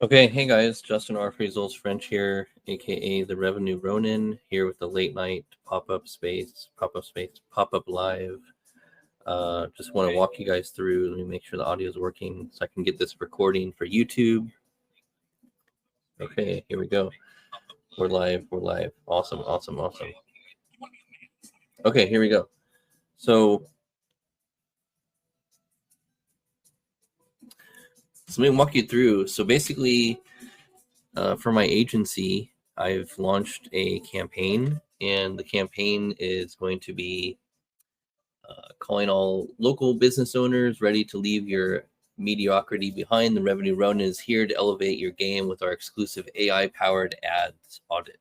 Okay, hey guys, Justin R. Results French here, aka the Revenue Ronin, here with the late night pop-up live. Just want to walk you guys through. Let me make sure the audio is working so I can get this recording for YouTube. Okay, here we go. We're live. Awesome. Okay, here we go. So let me walk you through. So basically, for my agency, I've launched a campaign, and the campaign is going to be calling all local business owners ready to leave your mediocrity behind. The Revenue Ronin is here to elevate your game with our exclusive AI-powered ads audit.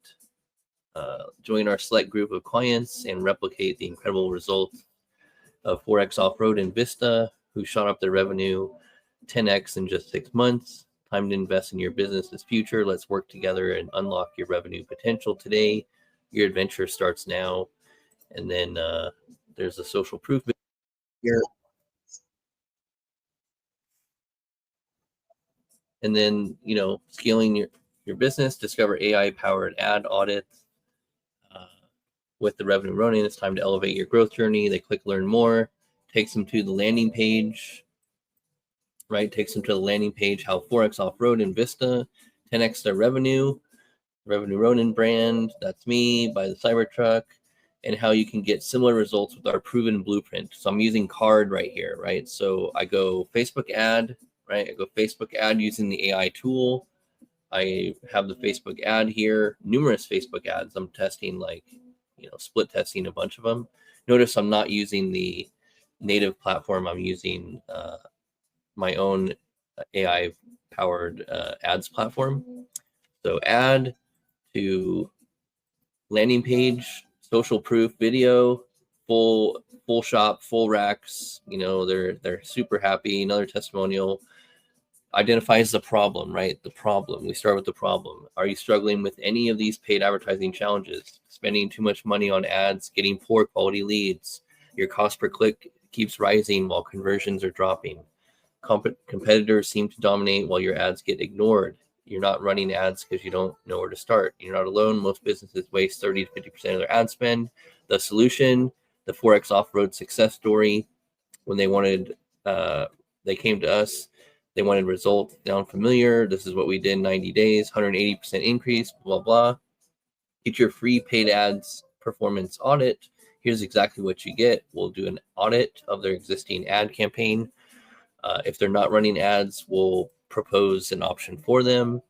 Join our select group of clients and replicate the incredible results of Forex Off-Road and Vista, who shot up their revenue 10x in just 6 months. Time to invest in your business's future. Let's work together and unlock your revenue potential today. Your adventure starts now. And then there's a social proof here. And then, scaling your business, discover AI-powered ad audits with the Revenue Ronin. It's time to elevate your growth journey. They click learn more, takes them to the landing page, right? Takes them to the landing page, how Forex Off-Road and Vista 10x their revenue Ronin brand, that's me, buy the Cybertruck, and how you can get similar results with our proven blueprint. So I'm using card right here, right? So I go Facebook ad, right? I go Facebook ad using the AI tool. I have the Facebook ad here, numerous Facebook ads. I'm testing, split testing a bunch of them. Notice I'm not using the native platform. I'm using my own AI powered ads platform. So add to landing page, social proof video, full shop, full racks. They're super happy. Another testimonial identifies the problem, right? The problem. We start with the problem. Are you struggling with any of these paid advertising challenges? Spending too much money on ads, getting poor quality leads. Your cost per click keeps rising while conversions are dropping. Competitors seem to dominate while your ads get ignored. You're not running ads because you don't know where to start. You're not alone. Most businesses waste 30 to 50% of their ad spend. The solution, the Forex Off-Road success story, when they came to us, they wanted results down familiar. This is what we did in 90 days, 180% increase, blah, blah. Get your free paid ads performance audit. Here's exactly what you get. We'll do an audit of their existing ad campaign. If they're not running ads, we'll propose an option for them.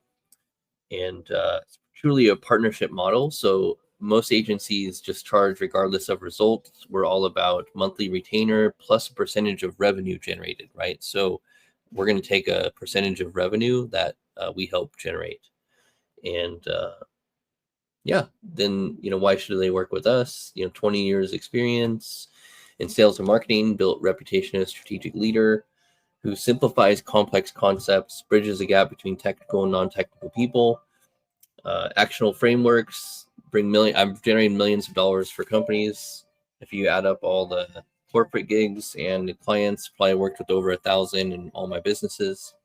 And it's truly a partnership model. So most agencies just charge regardless of results. We're all about monthly retainer plus a percentage of revenue generated, right? So we're going to take a percentage of revenue that we help generate. And then, why should they work with us? 20 years experience in sales and marketing, built reputation as a strategic leader who simplifies complex concepts, bridges the gap between technical and non-technical people. Actionable frameworks I'm generating millions of dollars for companies. If you add up all the corporate gigs and the clients, probably worked with over 1,000 in all my businesses.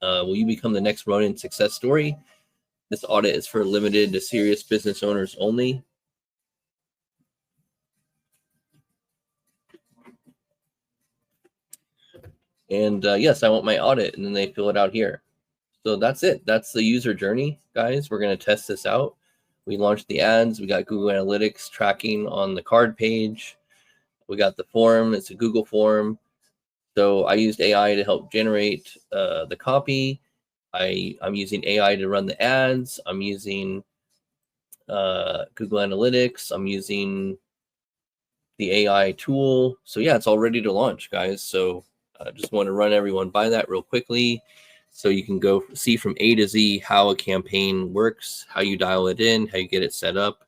Will you become the next Ronin success story? This audit is for limited to serious business owners only. And yes, I want my audit, and then they fill it out here. So that's it. That's the user journey, guys. We're going to test this out. We launched the ads. We got Google Analytics tracking on the card page. We got the form. It's a Google form. So I used AI to help generate the copy. I'm using AI to run the ads. I'm using Google Analytics. I'm using the AI tool. So yeah, it's all ready to launch, guys. So I just want to run everyone by that real quickly so you can go see from A to Z how a campaign works, how you dial it in, how you get it set up.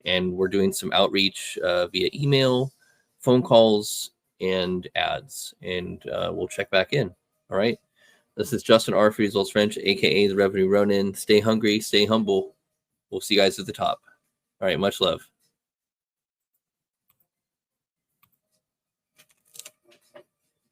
And we're doing some outreach via email, phone calls, and ads. And we'll check back in. All right. This is Justin R. for Results French, aka the Revenue Ronin. Stay hungry, stay humble. We'll see you guys at the top. All right. Much love.